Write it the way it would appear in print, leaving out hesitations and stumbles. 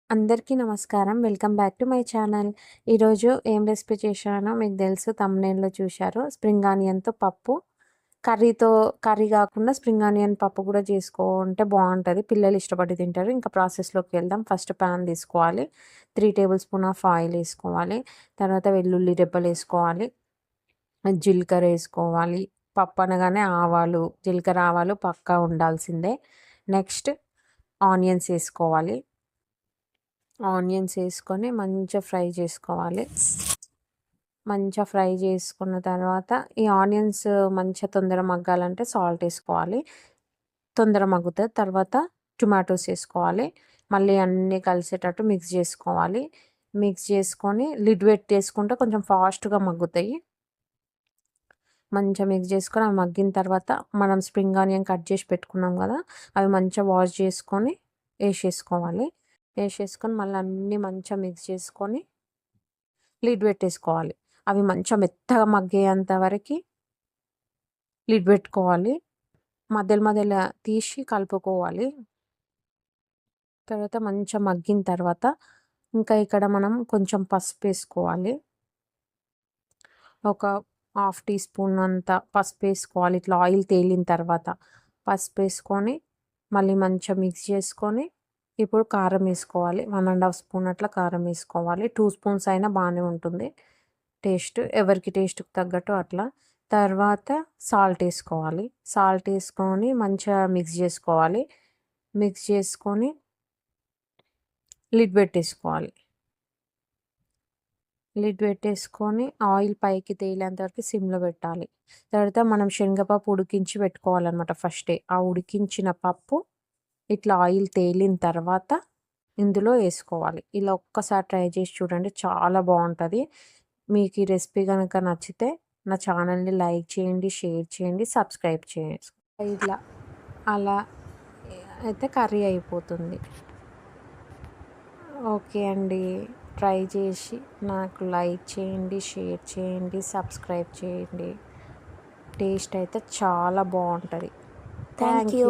అందరికీ నమస్కారం. Welcome back to my channel. ఈరోజు ఏం రెసిపీ చేశానో మీకు తెలుసు, థంబ్‌నెయిల్‌లో చూశారు. స్ప్రింగ్ ఆనియన్‌తో పప్పు. కర్రీ కాకుండా స్ప్రింగ్ ఆనియన్ పప్పు కూడా చేసుకుంటే బాగుంటుంది. పిల్లలు ఇష్టపడి తింటారు. ఇంకా ప్రాసెస్లోకి వెళ్దాం. ఫస్ట్ ప్యాన్ తీసుకోవాలి. 3 టేబుల్ స్పూన్ ఆఫ్ ఆయిల్ వేసుకోవాలి. తర్వాత వెల్లుల్లి రెబ్బలు వేసుకోవాలి. జీలకర్ర వేసుకోవాలి. పప్పు అనగానే ఆవాలు, జీలకర్ర ఆవాలు పక్కా ఉండాల్సిందే. నెక్స్ట్ ఆనియన్స్ వేసుకోవాలి. ఆనియన్స్ వేసుకొని మంచిగా ఫ్రై చేసుకోవాలి. మంచిగా ఫ్రై చేసుకున్న తర్వాత ఈ ఆనియన్స్ మంచిగా తొందర మగ్గాలంటే సాల్ట్ వేసుకోవాలి. తొందర మగ్గుతుంది. తర్వాత టొమాటోస్ వేసుకోవాలి. మళ్ళీ అన్నీ కలిసేటట్టు మిక్స్ చేసుకోవాలి. మిక్స్ చేసుకొని లిడ్ పెట్టేసుకుంటే కొంచెం ఫాస్ట్గా మగ్గుతాయి. మంచిగా మిక్స్ చేసుకొని అవి మగ్గిన తర్వాత మనం స్ప్రింగ్ ఆనియన్ కట్ చేసి పెట్టుకున్నాం కదా, అవి మంచిగా వాష్ చేసుకొని వేసేసుకొని మళ్ళీ అన్నీ మంచిగా మిక్స్ చేసుకొని లిడ్ పెట్టేసుకోవాలి. అవి మంచిగా మెత్తగా మగ్గేంత వరకు లిడ్ పెట్టుకోవాలి. మధ్యలో తీసి కలుపుకోవాలి. తర్వాత మంచిగా మగ్గిన తర్వాత ఇంకా ఇక్కడ మనం కొంచెం పసుపు వేసుకోవాలి. ఒక హాఫ్ టీ స్పూన్ అంత పసుపు వేసుకోవాలి. ఇట్లా ఆయిల్ తేలిన తర్వాత పసుపు వేసుకొని మళ్ళీ మంచిగా మిక్స్ చేసుకొని ఇప్పుడు కారం వేసుకోవాలి. 1.5 స్పూన్ అట్లా కారం వేసుకోవాలి. 2 స్పూన్స్ అయినా బాగానే ఉంటుంది టేస్ట్. ఎవరికి టేస్ట్కి తగ్గట్టు అట్లా. తర్వాత సాల్ట్ వేసుకోవాలి. సాల్ట్ వేసుకొని మంచిగా మిక్స్ చేసుకోవాలి. మిక్స్ చేసుకొని లిడ్ పెట్టేసుకోవాలి. లిడ్ పెట్టేసుకొని ఆయిల్ పైకి తేలేంత వరకు సిమ్లో పెట్టాలి. తర్వాత మనం శనగపప్పు ఉడికించి పెట్టుకోవాలన్నమాట ఫస్టే. ఆ ఉడికించిన పప్పు ఇట్లా ఆయిల్ తేలిన తర్వాత ఇందులో వేసుకోవాలి. ఇలా ఒక్కసారి ట్రై చేసి చూడండి, చాలా బాగుంటుంది. మీకు ఈ రెసిపీ కనుక నచ్చితే నా ఛానల్ని లైక్ చేయండి, షేర్ చేయండి, సబ్స్క్రైబ్ చేయండి. ఇలా అలా అయితే కర్రీ అయిపోతుంది. ఓకే అండి, ట్రై చేసి నాకు లైక్ చేయండి, షేర్ చేయండి, సబ్స్క్రైబ్ చేయండి. టేస్ట్ అయితే చాలా బాగుంటుంది. Thank you.